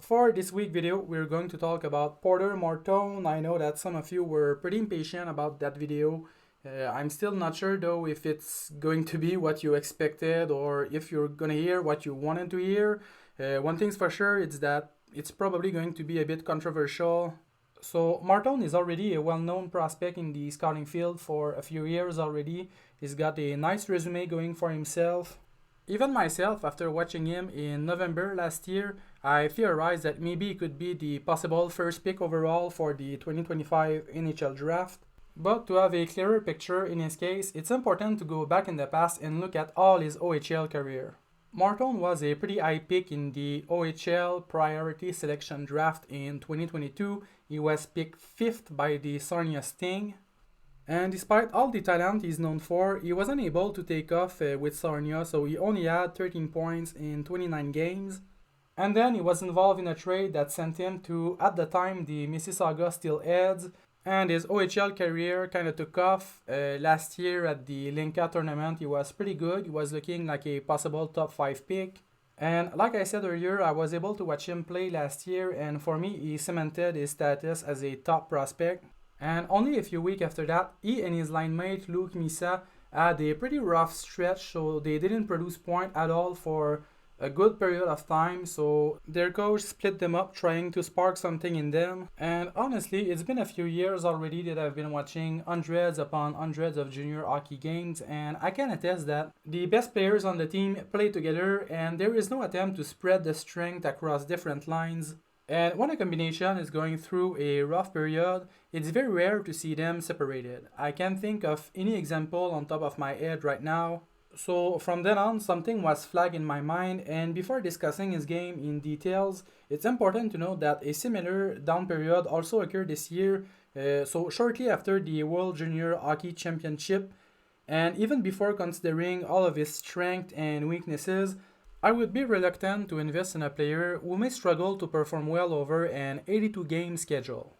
For this week video, we're going to talk about Porter Martone. I know that some of you were pretty impatient about that video. I'm still not sure though if it's going to be what you expected or if you're gonna hear what you wanted to hear. One thing's for sure, it's that it's probably going to be a bit controversial. So Martone is already a well-known prospect in the scouting field for a few years already. He's got a nice resume going for himself. Even myself, after watching him in November last year, I theorized that maybe he could be the possible first pick overall for the 2025 NHL draft. But to have a clearer picture in his case, it's important to go back in the past and look at all his OHL career. Martone was a pretty high pick in the OHL priority selection draft in 2022. He was picked 5th by the Sarnia Sting. And despite all the talent he's known for, he wasn't able to take off with Sarnia, so he only had 13 points in 29 games. And then he was involved in a trade that sent him to, at the time, the Mississauga Steelheads, and his OHL career kind of took off. Last year at the Linka tournament, he was pretty good. He was looking like a possible top 5 pick. And like I said earlier, I was able to watch him play last year, and for me, he cemented his status as a top prospect. And only a few weeks after that, he and his line mate Luke Misa had a pretty rough stretch, so they didn't produce points at all for a good period of time, so their coach split them up trying to spark something in them. And honestly, it's been a few years already that I've been watching hundreds upon hundreds of junior hockey games, and I can attest that the best players on the team play together and there is no attempt to spread the strength across different lines. And when a combination is going through a rough period, it's very rare to see them separated. I can't think of any example on top of my head right now. So from then on, something was flagged in my mind, and before discussing his game in details, it's important to note that a similar down period also occurred this year, so shortly after the World Junior Hockey Championship, and even before considering all of his strengths and weaknesses, I would be reluctant to invest in a player who may struggle to perform well over an 82-game schedule.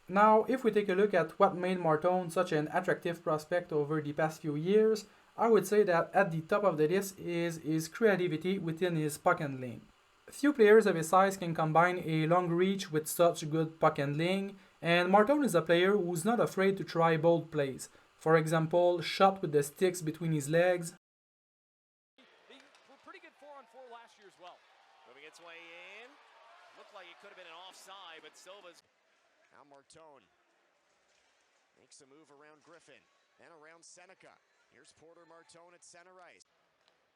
Now, if we take a look at what made Martone such an attractive prospect over the past few years, I would say that at the top of the list is his creativity within his puck handling. Few players of his size can combine a long reach with such good puck handling, and Martone is a player who's not afraid to try bold plays. For example, shot with the sticks between his legs. They were pretty good 4-on-4 last year as well. Moving its way in. Looked like it could have been an offside, but Silva's. Now Martone makes a move around Griffin and around Seneca. Here's Porter Martone at center ice.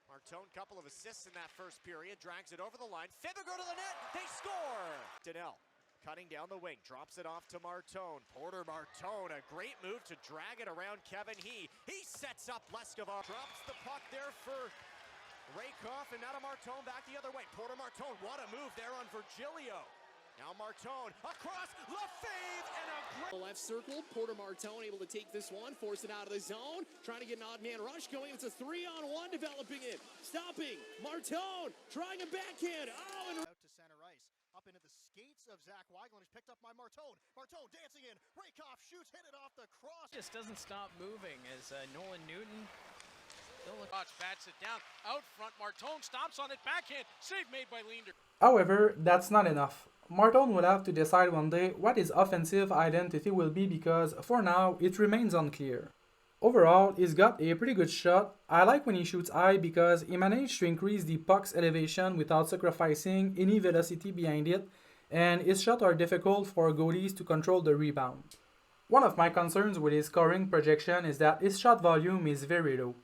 Martone, couple of assists in that first period, drags it over the line. Fibber go to the net, they score! Donnell cutting down the wing, drops it off to Martone. Porter Martone, a great move to drag it around Kevin He sets up Leskova, drops the puck there for Rakoff, and now to Martone back the other way. Porter Martone, what a move there on Virgilio. Now Martone across Lefebvre and a great left circle. Porter Martone able to take this one, force it out of the zone, trying to get an odd man rush going. It's a 3-on-1 developing it. Stopping Martone, trying a backhand. Oh, and out to center ice, up into the skates of Zach Weigel, and he's picked up by Martone. Martone dancing in. Rakoff shoots, hit it off the cross. Just doesn't stop moving as Nolan Newton. Watch bats it down out front. Martone stops on it, backhand. Save made by Leander. However, that's not enough. Martone will have to decide one day what his offensive identity will be because, for now, it remains unclear. Overall, he's got a pretty good shot. I like when he shoots high because he managed to increase the puck's elevation without sacrificing any velocity behind it, and his shots are difficult for goalies to control the rebound. One of my concerns with his scoring projection is that his shot volume is very low.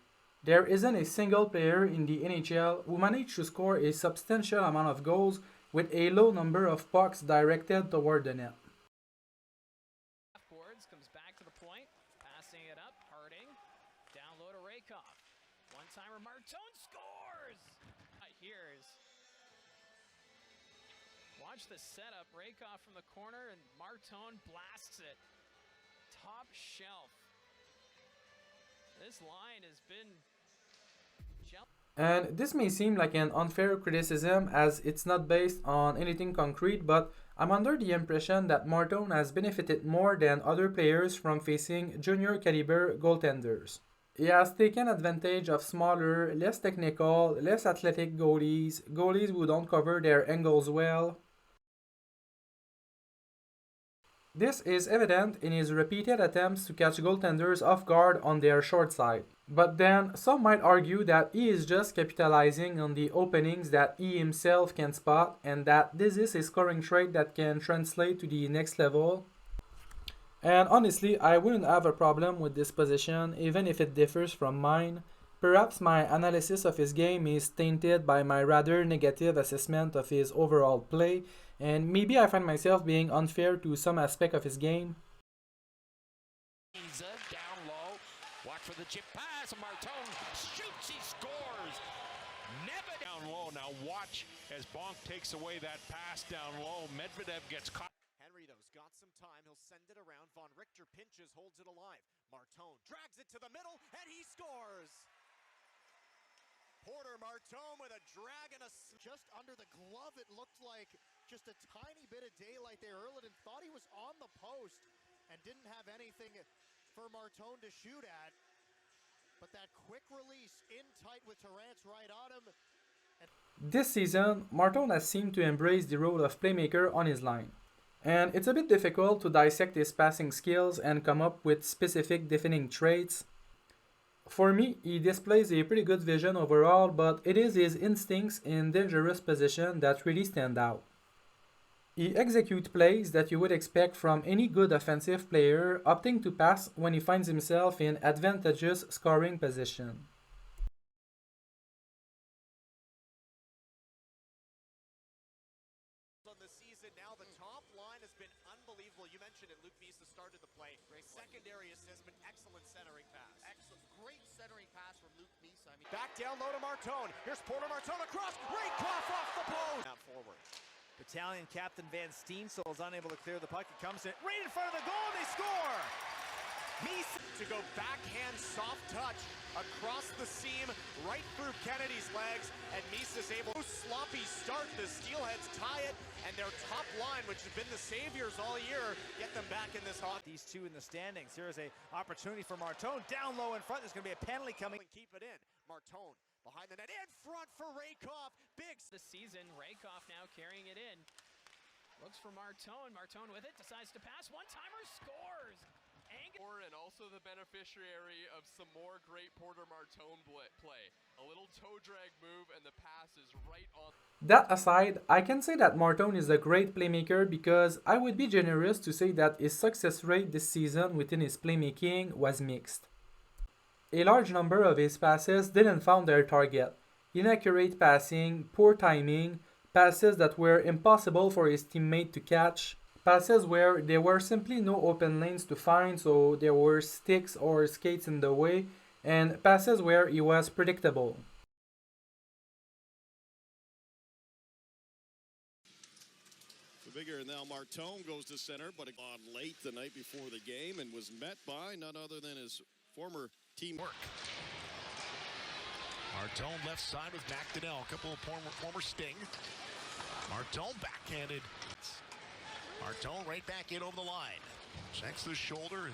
There isn't a single player in the NHL who managed to score a substantial amount of goals with a low number of pucks directed toward the net. Boards comes back to the point, passing it up, Harding, down low to Rakoff. One-timer, Martone scores! Here's. Watch the setup, Rakoff from the corner, and Martone blasts it. Top shelf. This line has been. And this may seem like an unfair criticism as it's not based on anything concrete, but I'm under the impression that Martone has benefited more than other players from facing junior caliber goaltenders. He has taken advantage of smaller, less technical, less athletic goalies who don't cover their angles well. This is evident in his repeated attempts to catch goaltenders off guard on their short side. But then, some might argue that he is just capitalizing on the openings that he himself can spot and that this is a scoring trait that can translate to the next level. And honestly, I wouldn't have a problem with this position, even if it differs from mine. Perhaps my analysis of his game is tainted by my rather negative assessment of his overall play, and maybe I find myself being unfair to some aspect of his game. Down low, watch for the chip pass. Martone shoots, he scores. Never down low. Now watch as Bonk takes away that pass down low. Medvedev gets caught. Henry, though's got some time. He'll send it around. Von Richter pinches, holds it alive. Martone drags it to the middle, and he scores. Porter Martone with a drag and a... Just under the glove, it looked like just a tiny bit of daylight there. Erliden thought he was on the post and didn't have anything for Martone to shoot at. But that quick release in tight with Terrance right on him. This season, Martone has seemed to embrace the role of playmaker on his line. And it's a bit difficult to dissect his passing skills and come up with specific defining traits. For me, he displays a pretty good vision overall, but it is his instincts in dangerous position that really stand out. He executes plays that you would expect from any good offensive player, opting to pass when he finds himself in advantageous scoring position. On the season now, the top line has been unbelievable. You mentioned it, Luke Misa started the play. Great secondary assist, but excellent centering pass. Excellent, great centering pass from Luke Misa. I mean, Back down low to Martone. Here's Porter Martone across. Rakoff off the post. Now forward. Battalion Captain Van Steensel is unable to clear the puck. It comes in right in front of the goal. They score. Misa to go backhand soft touch across the seam right through Kennedy's legs, and Misa's able to sloppy start. The Steelheads tie it, and their top line, which has been the saviors all year, get them back in this hot. These two in the standings. Here is a opportunity for Martone down low in front. There's going to be a penalty coming. And keep it in. Martone behind the net, in front for Rakoff. Big this season. Rakoff now carrying it in. Looks for Martone. Martone with it, decides to pass. One-timer, scores. And also the beneficiary of some more great Porter Martone play. A little toe drag move and the pass is right on. That aside, I can say that Martone is a great playmaker because I would be generous to say that his success rate this season within his playmaking was mixed. A large number of his passes didn't find their target. Inaccurate passing, poor timing, passes that were impossible for his teammate to catch, passes where there were simply no open lanes to find, so there were sticks or skates in the way, and passes where he was predictable. The bigger now Martone goes to center, but on late the night before the game and was met by none other than his former teamwork. Martone left side with McDonnell. A couple of former Sting. Martone backhanded. Martone right back in over the line. Checks the shoulder.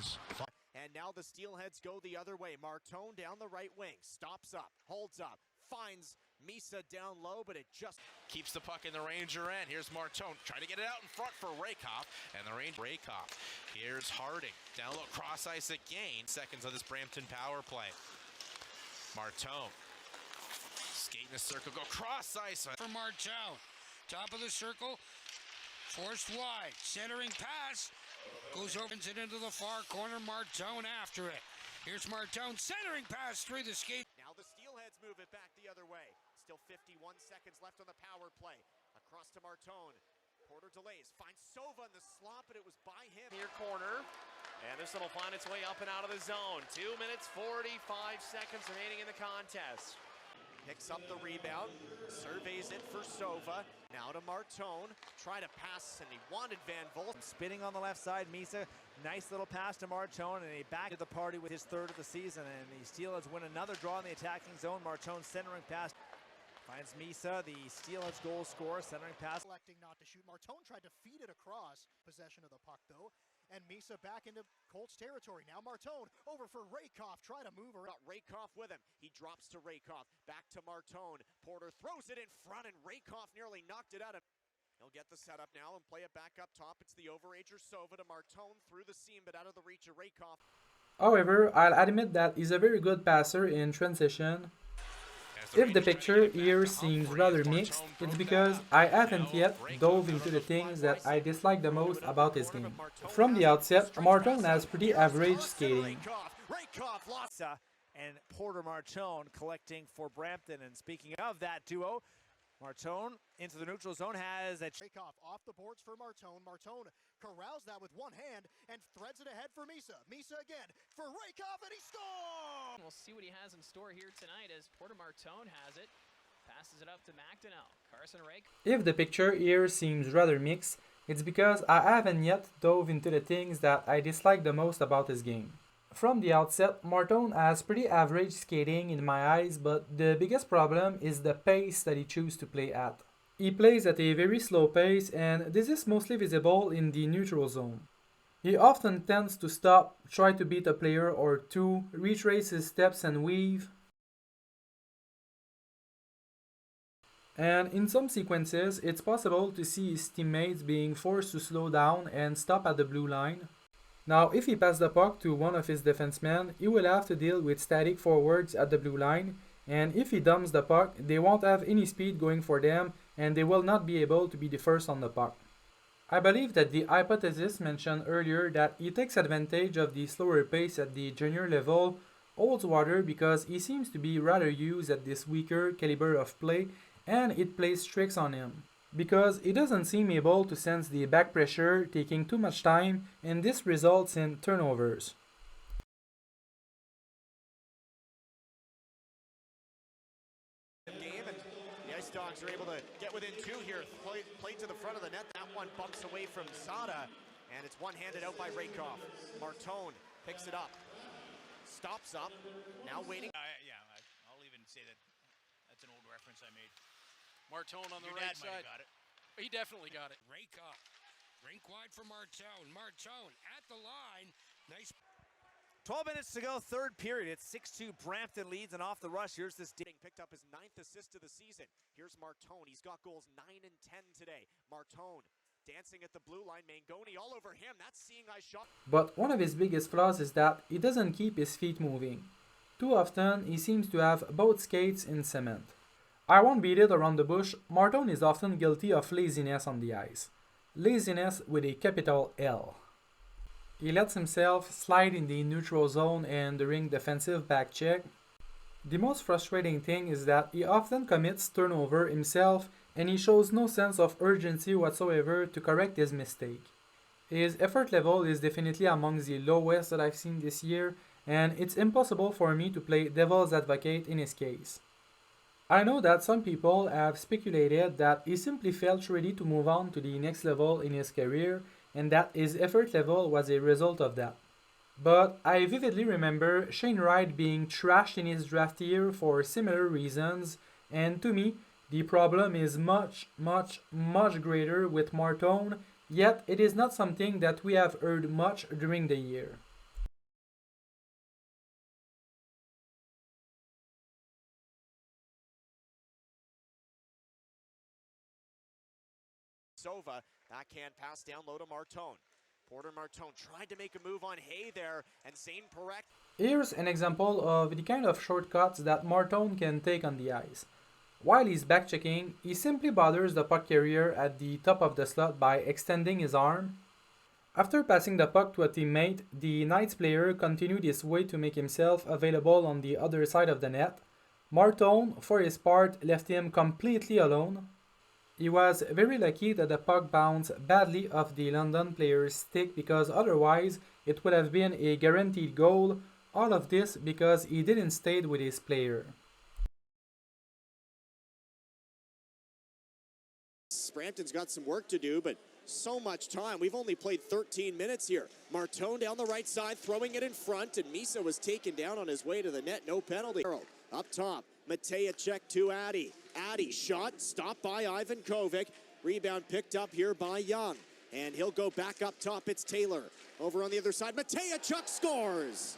And now the Steelheads go the other way. Martone down the right wing. Stops up. Holds up. Finds Misa down low, but it just keeps the puck in the Ranger end. Here's Martone trying to get it out in front for Rakoff, and the Rakoff. Here's Harding down low, cross ice again. Seconds of this Brampton power play. Martone skate in the circle, go cross ice for Martone. Top of the circle, forced wide, centering pass, goes over it into the far corner. Martone after it. Here's Martone centering pass through the skate. Now the Steelheads move it back the other way. Still 51 seconds left on the power play. Across to Martone. Porter delays, finds Sova in the slot, but it was by him. Near corner, and this one will find its way up and out of the zone. 2 minutes, 45 seconds remaining in the contest. Picks up the rebound, surveys it for Sova. Now to Martone, try to pass, and he wanted Van Volt. Spinning on the left side, Misa, nice little pass to Martone, and he back to the party with his third of the season. And the Steelheads win another draw in the attacking zone. Martone centering pass. Finds Misa, the Steelheads goal scorer, centering pass. Electing not to shoot. Martone tried to feed it across. Possession of the puck, though. And Misa back into Colts territory. Now Martone over for Rakoff. Try to move around. Rakoff with him. He drops to Rakoff. Back to Martone. Porter throws it in front, and Rakoff nearly knocked it out of. He'll get the setup now and play it back up top. It's the overager Sova to Martone through the seam, but out of the reach of Rakoff. However, I'll admit that he's a very good passer in transition. If the picture here seems rather mixed, it's because I haven't yet dove into the things that I dislike the most about his game. From the outset, Martone has pretty average skating. And Porter Martone collecting for Brampton. And speaking of that duo, Martone into the neutral zone has a Rakoff off the boards for Martone. Martone corrals that with one hand and threads it ahead for Misa. Misa again for Rakoff, and he scores! We'll see what he has in store here tonight as Porter Martone has it. Passes it up to McDonnell. Carson Rake. If the picture here seems rather mixed, it's because I haven't yet dove into the things that I dislike the most about his game. From the outset, Martone has pretty average skating in my eyes, but the biggest problem is the pace that he chooses to play at. He plays at a very slow pace, and this is mostly visible in the neutral zone. He often tends to stop, try to beat a player or two, retrace his steps and weave. And in some sequences, it's possible to see his teammates being forced to slow down and stop at the blue line. Now, if he passes the puck to one of his defensemen, he will have to deal with static forwards at the blue line, and if he dumps the puck, they won't have any speed going for them, and they will not be able to be the first on the puck. I believe that the hypothesis mentioned earlier that he takes advantage of the slower pace at the junior level holds water because he seems to be rather used at this weaker caliber of play, and it plays tricks on him. Because he doesn't seem able to sense the back pressure taking too much time, and this results in turnovers. Game, and the Ice Dogs are able to get within two here. Play to the front of the net. That one bumps away from Sada, and it's one-handed out by Rakoff. Martone picks it up. Stops up. Now waiting. I'll even say that's an old reference I made. Martone on the Your right dad might side. have got it. He definitely got it. Rakoff. Rink wide for Martone. Martone at the line. Nice. 12 minutes to go, third period. It's 6-2 Brampton leads, and off the rush, here's this picked up his 9th assist of the season. Here's Martone. He's got goals 9 and 10 today. Martone dancing at the blue line. Mangoni all over him. That's seeing eye shot. But one of his biggest flaws is that he doesn't keep his feet moving. Too often, he seems to have both skates in cement. I won't beat it around the bush, Martone is often guilty of laziness on the ice. Laziness with a capital L. He lets himself slide in the neutral zone and during defensive back check. The most frustrating thing is that he often commits turnover himself and he shows no sense of urgency whatsoever to correct his mistake. His effort level is definitely among the lowest that I've seen this year, and it's impossible for me to play devil's advocate in his case. I know that some people have speculated that he simply felt ready to move on to the next level in his career and that his effort level was a result of that. But I vividly remember Shane Wright being trashed in his draft year for similar reasons, and to me, the problem is much greater with Martone, yet it is not something that we have heard much during the year. Sova, backhand pass down low to Martone. Porter Martone tried to make a move on Hay there, and Zane Perek. Here's an example of the kind of shortcuts that Martone can take on the ice. While he's back-checking, he simply bothers the puck carrier at the top of the slot by extending his arm. After passing the puck to a teammate, the Knights player continued his way to make himself available on the other side of the net. Martone, for his part, left him completely alone. He was very lucky that the puck bounced badly off the London player's stick because otherwise it would have been a guaranteed goal, all of this because he didn't stay with his player. Brampton's got some work to do, but so much time. We've only played 13 minutes here. Martone down the right side, throwing it in front, and Misa was taken down on his way to the net. No penalty. Up top, Matejacek to Addy. Addy shot, stopped by Ivan Kovic. Rebound picked up here by Young. And he'll go back up top. It's Taylor. Over on the other side, Matejacek scores!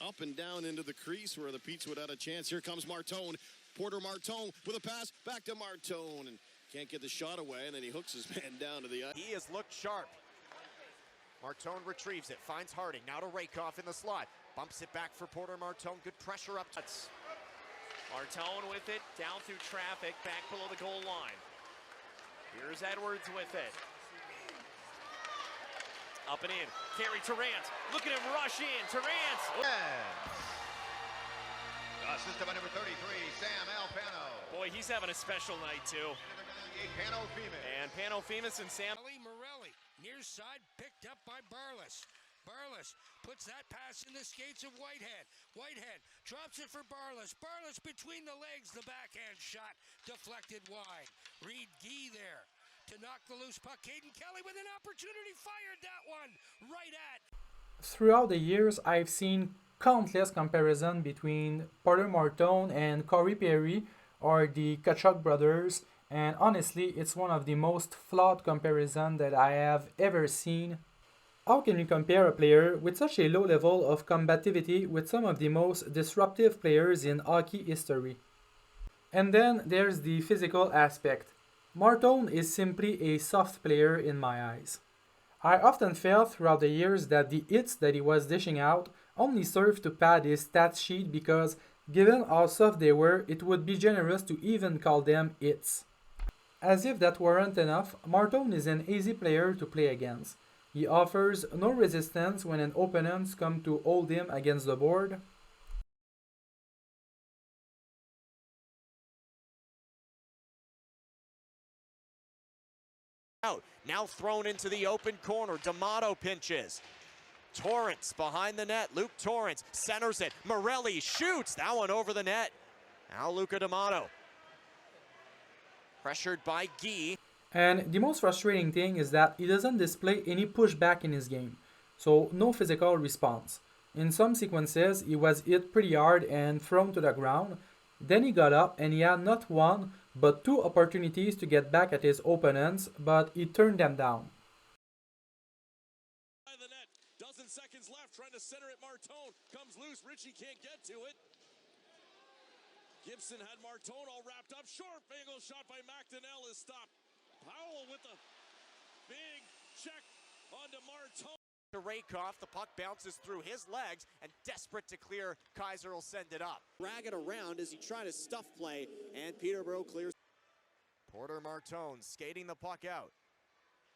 Up and down into the crease where the Pete's would have a chance. Here comes Martone. Porter Martone with a pass back to Martone. And can't get the shot away. And then he hooks his man down to the ice. He has looked sharp. Martone retrieves it, finds Harding. Now to Rakoff in the slot. Bumps it back for Porter Martone. Good pressure up. Martone with it, down through traffic, back below the goal line. Here's Edwards with it. Up and in, carry Durant. Look at him rush in, Durant. Assist by number 33, Sam Alpano. Boy, he's having a special night too. And Pano-Femis and Sam. Morelli, near side, picked up by Barlas. Barlas puts that pass in the skates of Whitehead. Whitehead drops it for Barlas. Barlas between the legs, the backhand shot deflected wide. Reed Gee there to knock the loose puck. Caden Kelly with an opportunity, fired that one right at. Throughout the years, I've seen countless comparisons between Porter Martone and Corey Perry or the Tkachuk brothers, and honestly, it's one of the most flawed comparisons that I have ever seen. How can you compare a player with such a low level of combativity with some of the most disruptive players in hockey history? And then there's the physical aspect. Martone is simply a soft player in my eyes. I often felt throughout the years that the hits that he was dishing out only served to pad his stats sheet because, given how soft they were, it would be generous to even call them hits. As if that weren't enough, Martone is an easy player to play against. He offers no resistance when an opponent comes to hold him against the board. Out, now thrown into the open corner. D'Amato pinches. Torrance behind the net. Luke Torrance centers it. Morelli shoots. That one over the net. Now Luca D'Amato. Pressured by Gee. And the most frustrating thing is that he doesn't display any pushback in his game, so no physical response. In some sequences, he was hit pretty hard and thrown to the ground. Then he got up and he had not one, but two opportunities to get back at his opponents, but he turned them down. By the net, dozen seconds left, trying to center it. Martone comes loose. Ritchie can't get to it. Gibson had Martone all wrapped up. Short angle shot by McDonnell is stopped. Powell with a big check onto Martone. To Rakoff, the puck bounces through his legs, and desperate to clear, Kaiser will send it up. Drag it around as he tries to stuff play, and Peterborough clears. Porter Martone skating the puck out.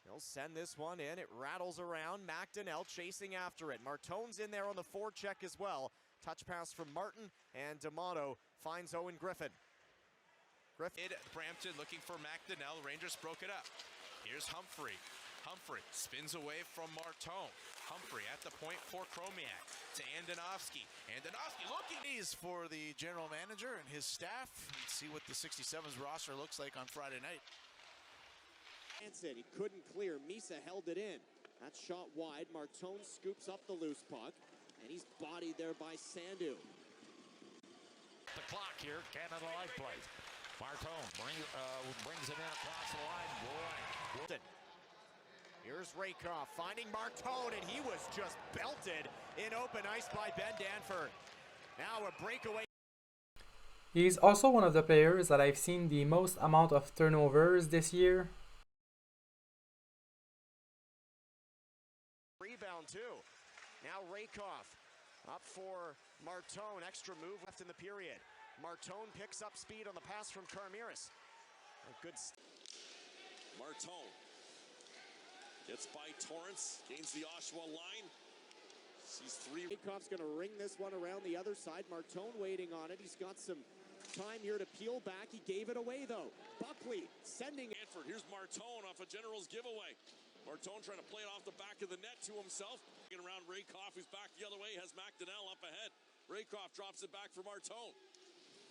He'll send this one in. It rattles around. McDonnell chasing after it. Martone's in there on the forecheck as well. Touch pass from Martin, and D'Amato finds Owen Griffin. Brampton looking for McDonnell. Rangers broke it up. Here's Humphrey. Humphrey spins away from Martone. Humphrey at the point for Chromiak to Andonovski. Andonovski looking. For the general manager and his staff. Let's see what the 67's roster looks like on Friday night. Hansen, he couldn't clear. Misa held it in. That shot wide. Martone scoops up the loose puck, and he's bodied there by Sandu. The clock here, Canada life play. Martone brings it in across the line. Boy. Here's Rakoff finding Martone, and he was just belted in open ice by Ben Danford. Now a breakaway. He's also one of the players that I've seen the most amount of turnovers this year. Rebound too. Now Rakoff up for Martone. Extra move left in the period. Martone picks up speed on the pass from Karmiris. A good. Martone gets by Torrance, gains the Oshawa line. Sees three. Rakoff's going to ring this one around the other side. Martone waiting on it. He's got some time here to peel back. He gave it away though. Buckley sending. Hanford. Here's Martone off a General's giveaway. Martone trying to play it off the back of the net to himself. Getting around Rakoff, who's back the other way, has McDonnell up ahead. Rakoff drops it back for Martone.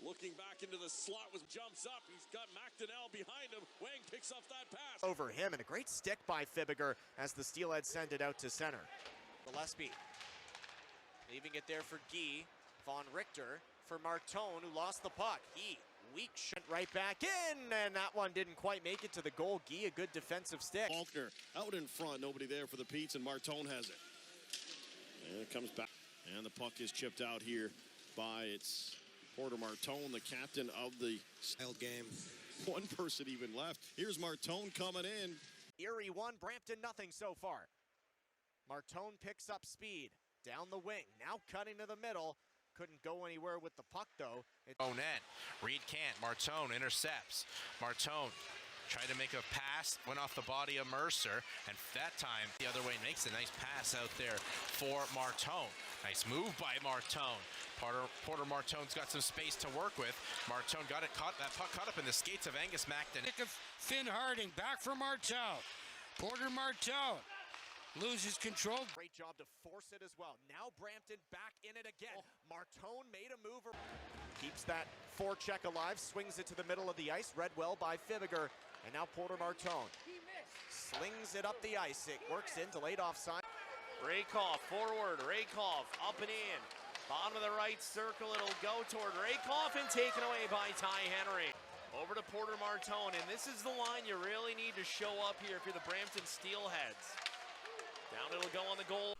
Looking back into the slot, jumps up. He's got McDonnell behind him. Wang picks up that pass. Over him, and a great stick by Fibbiger as the Steelheads send it out to center. Gillespie leaving it there for Gee. Von Richter for Martone, who lost the puck. He weak shot right back in, and that one didn't quite make it to the goal. Guy, a good defensive stick. Faulkner out in front, nobody there for the Petes, and Martone has it. And it comes back, and the puck is chipped out here by it's Porter Martone, the captain of the game. One person even left. Here's Martone coming in. Erie 1, Brampton nothing so far. Martone picks up speed down the wing, now cutting to the middle. Couldn't go anywhere with the puck though. Net. Reed can't. Martone intercepts. Martone tried to make a pass, went off the body of Mercer, and that time the other way makes a nice pass out there for Martone. Nice move by Martone. Porter Martone's got some space to work with. Martone got it caught. That puck caught up in the skates of Angus McDonnell. Finn Harding back for Martone. Porter Martone loses control. Great job to force it as well. Now Brampton back in it again. Martone made a move. Keeps that forecheck alive, swings it to the middle of the ice. Read well by Fibiger. And now Porter Martone slings it up the ice. It works in, delayed offside. Rakoff forward, Rakoff up and in. Bottom of the right circle, it'll go toward Rakoff and taken away by Ty Henry. Over to Porter Martone, and this is the line you really need to show up here if you're the Brampton Steelheads. Down it'll go on the goal.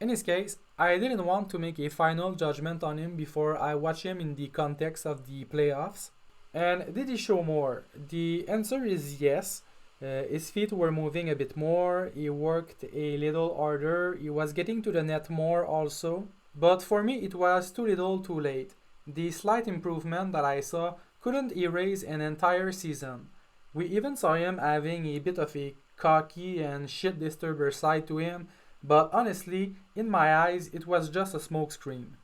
In his case, I didn't want to make a final judgment on him before I watch him in the context of the playoffs. And did he show more? The answer is yes. His feet were moving a bit more, he worked a little harder, he was getting to the net more also. But for me it was too little too late. The slight improvement that I saw couldn't erase an entire season. We even saw him having a bit of a cocky and shit disturber side to him, but honestly, in my eyes, it was just a smokescreen.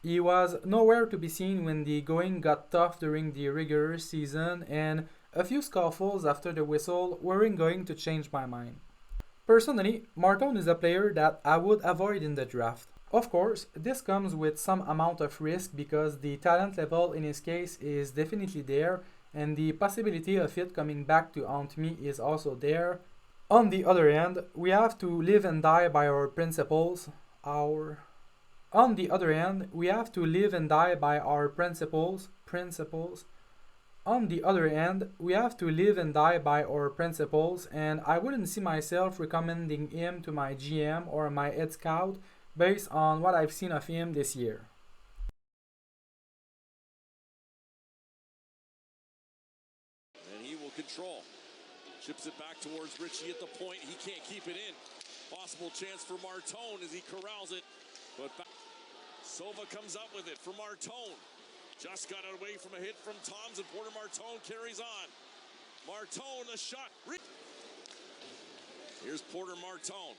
He was nowhere to be seen when the going got tough during the regular season, and a few scuffles after the whistle weren't going to change my mind. Personally, Martone is a player that I would avoid in the draft. Of course, this comes with some amount of risk because the talent level in his case is definitely there, and the possibility of it coming back to haunt me is also there. On the other hand, we have to live and die by our principles. On the other hand, we have to live and die by our principles. On the other hand, we have to live and die by our principles, and I wouldn't see myself recommending him to my GM or my head scout based on what I've seen of him this year. And he will control. Chips it back towards Ritchie at the point. He can't keep it in. Possible chance for Martone as he corrals it. But Sova comes up with it for Martone. Just got away from a hit from Toms, and Porter Martone carries on. Martone, the shot. Here's Porter Martone.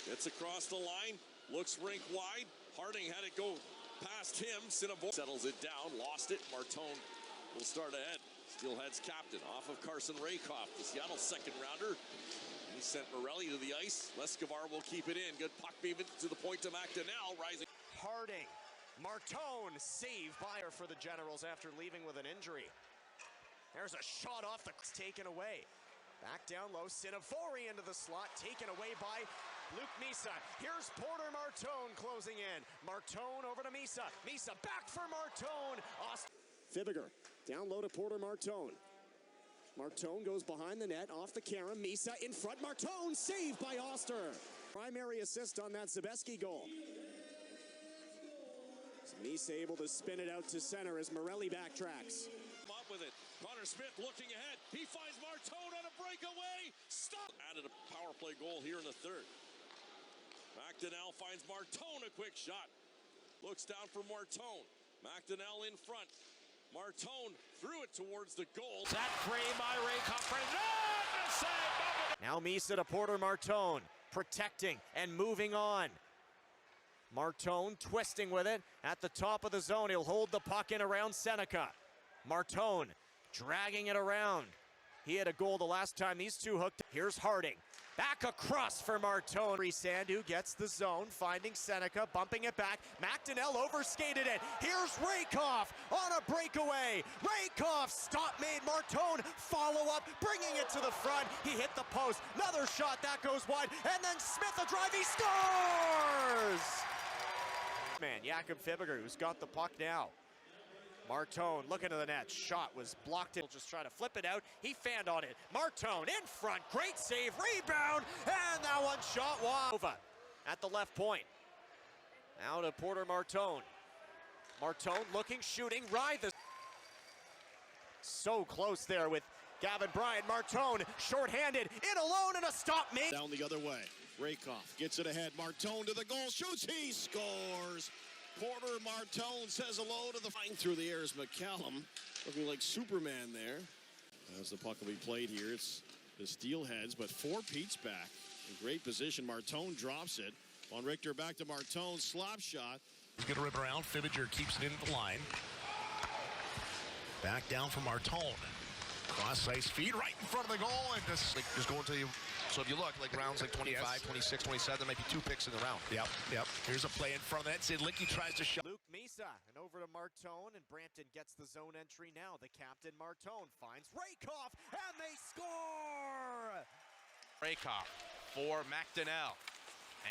Gets across the line. Looks rink wide. Harding had it go past him. Cinnabon settles it down. Lost it. Martone will start ahead. Steelheads captain off of Carson Rakoff, the Seattle second rounder. He sent Morelli to the ice. Lescavar will keep it in. Good puck movement to the point to McDonnell. Rising. Harding. Martone saved by her for the Generals after leaving with an injury. There's a shot off the taken away. Back down low. Cinnavori into the slot. Taken away by Luke Misa. Here's Porter Martone closing in. Martone over to Misa. Misa back for Martone. Fibiger down low to Porter Martone. Martone goes behind the net, off the carom. Misa in front. Martone saved by Oster. Primary assist on that Zabeski goal. So Misa able to spin it out to center as Morelli backtracks. Up with it. Connor Smith looking ahead. He finds Martone on a breakaway. Stop. Added a power play goal here in the third. McDonnell finds Martone, a quick shot. Looks down for Martone. McDonnell in front. Martone threw it towards the goal. That frame by Rakoff. Now Misa to Porter Martone, protecting and moving on. Martone twisting with it at the top of the zone. He'll hold the puck in around Seneca. Martone dragging it around. He had a goal the last time these two hooked. Here's Harding. Back across for Martone. Sandu gets the zone, finding Seneca, bumping it back. McDonnell overskated it. Here's Rakoff on a breakaway. Rakoff stop made. Martone follow up, bringing it to the front. He hit the post. Another shot that goes wide, and then Smith a drive. He scores. Man, Jakob Fibiger, who's got the puck now. Martone looking to the net. Shot was blocked. He'll just try to flip it out. He fanned on it. Martone in front. Great save. Rebound. And that one shot wide. Over at the left point. Now to Porter Martone. Martone looking, shooting. Ride the. So close there with Gavin Bryant. Martone shorthanded. In alone and a stop made. Down the other way. Rakoff gets it ahead. Martone to the goal. Shoots. He scores. Porter Martone says hello to the flying through the air is McCallum, looking like Superman there. As the puck will be played here, it's the Steelheads, but 4 Pete's back. In great position, Martone drops it. On Richter back to Martone, slap shot. He's going to rip around. Fibiger keeps it into the line. Back down from Martone. Cross ice feed right in front of the goal and just going to you. So if you look, like rounds like 25, 26, 27, there might be 2 picks in the round. Yep. Here's a play in front of that. Sid Licky tries to shot. Luke Misa and over to Martone, and Brampton gets the zone entry now. The captain Martone finds Rakoff and they score! Rakoff for McDonnell.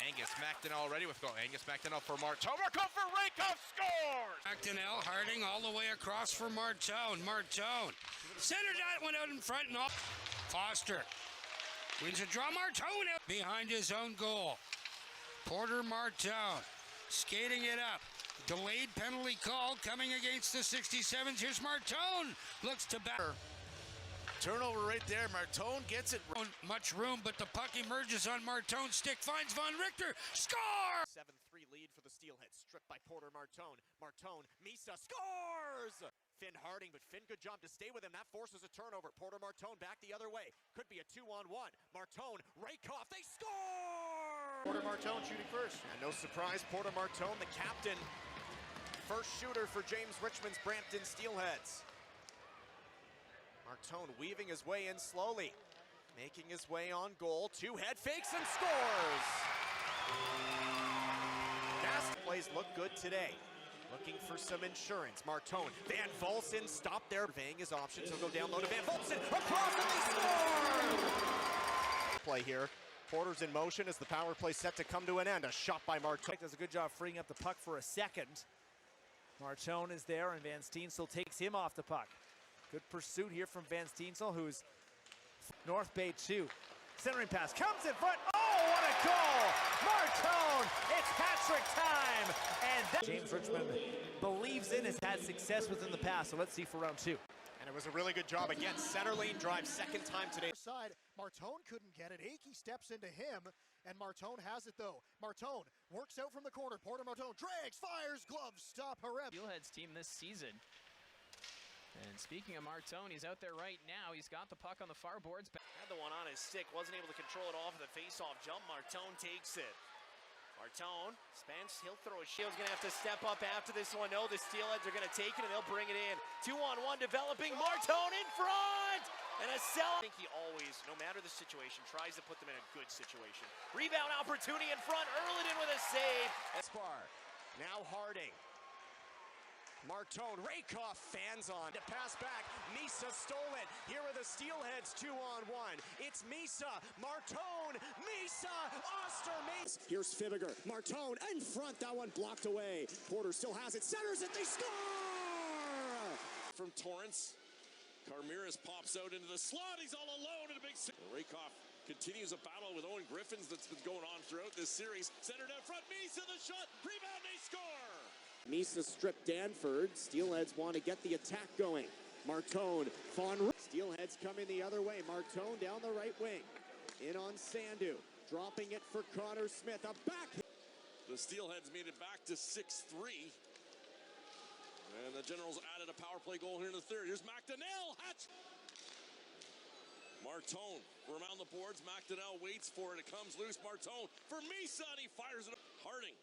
Angus McDonnell ready with goal. Angus McDonnell for Martone. Martone for Rakoff scores! McDonnell, Harding all the way across for Martone. Martone centered that one out in front and off. Foster wins a draw. Martone out behind his own goal. Porter Martone skating it up. Delayed penalty call coming against the 67s. Here's Martone. Looks to back. Turnover right there. Martone gets it. Much room, but the puck emerges on Martone's stick. Finds Von Richter. Score! 7-3 lead for the Steelheads. Stripped by Porter Martone. Martone, Misa scores! Finn Harding, but Finn good job to stay with him. That forces a turnover. Porter Martone back the other way. Could be a 2-on-1. Martone, Rakoff, they score! Porter Martone shooting first. And no surprise, Porter Martone, the captain. First shooter for James Richmond's Brampton Steelheads. Martone weaving his way in slowly. Making his way on goal. 2 head fakes and scores! Fast plays look good today. Looking for some insurance. Martone, Van Volsen stopped there. Surveying his options. He'll go down low to Van Volsen. Across and they score! Play here. Porter's in motion as the power play set to come to an end. A shot by Martone. Does a good job freeing up the puck for a second. Martone is there and Van Steensel takes him off the puck. Good pursuit here from Van Steensel, who's North Bay 2. Centering pass comes in front. Oh, what a goal! Martone, it's hat-trick time! And that James Richmond believes in, has had success within the past, so let's see for round 2. And it was a really good job again. Center lane drive, second time today. Side, Martone couldn't get it. Akey steps into him, and Martone has it though. Martone works out from the corner. Porter Martone drags, fires, gloves, stop, Hareb. Steelheads team this season. And speaking of Martone, he's out there right now. He's got the puck on the far boards. Had the one on his stick, wasn't able to control it off of the face-off jump. Martone takes it. Martone, Spence, he'll throw a shield's gonna have to step up after this one. No, the Steelheads are gonna take it and they'll bring it in. 2-on-1 developing, Martone in front! And a sell. I think he always, no matter the situation, tries to put them in a good situation. Rebound opportunity in front, Erliden with a save. Spar, now Harding. Martone, Rakoff fans on to pass back. Misa stole it. Here are the Steelheads 2-on-1. It's Misa, Martone, Misa, Ostermates. Here's Fibiger, Martone in front. That one blocked away. Porter still has it. Centers it. They score! From Torrance, Carmiras pops out into the slot. He's all alone in a big. Rakoff continues a battle with Owen Griffins that's been going on throughout this series. Centered out front. Misa the shot. Rebound. They score. Misa stripped Danford. Steelheads want to get the attack going. Martone, Steelheads coming the other way. Martone down the right wing. In on Sandu. Dropping it for Connor Smith. A back. The Steelheads made it back to 6-3. And the Generals added a power play goal here in the third. Here's McDonnell. Hatch. Martone around the boards. McDonnell waits for it. It comes loose. Martone for Misa. And he fires it up. Harding.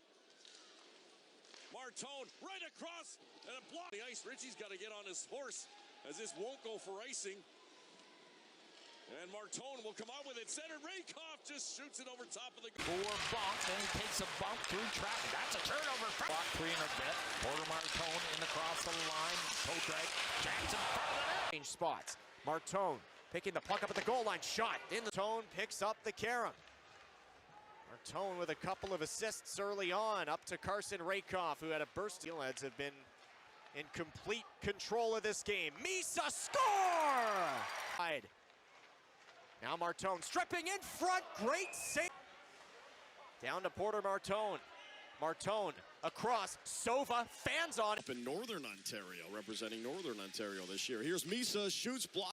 Martone right across and a block. The ice. Richie's got to get on his horse as this won't go for icing. And Martone will come out with it. Center Rakoff just shoots it over top of the. 4 bumps, and he takes a bump through traffic. That's a turnover. Block 3 in a bit. Porter Martone in across the line. Toe drag. Jackson further. Change spots. Martone picking the puck up at the goal line. Shot in the tone. Picks up the carom. Martone with a couple of assists early on, up to Carson Rakoff, who had a burst. Steelheads have been in complete control of this game. Misa score! Now Martone stripping in front, great save. Down to Porter Martone. Martone across, Sova, fans on. Up in Northern Ontario, representing Northern Ontario this year. Here's Misa, shoots, block.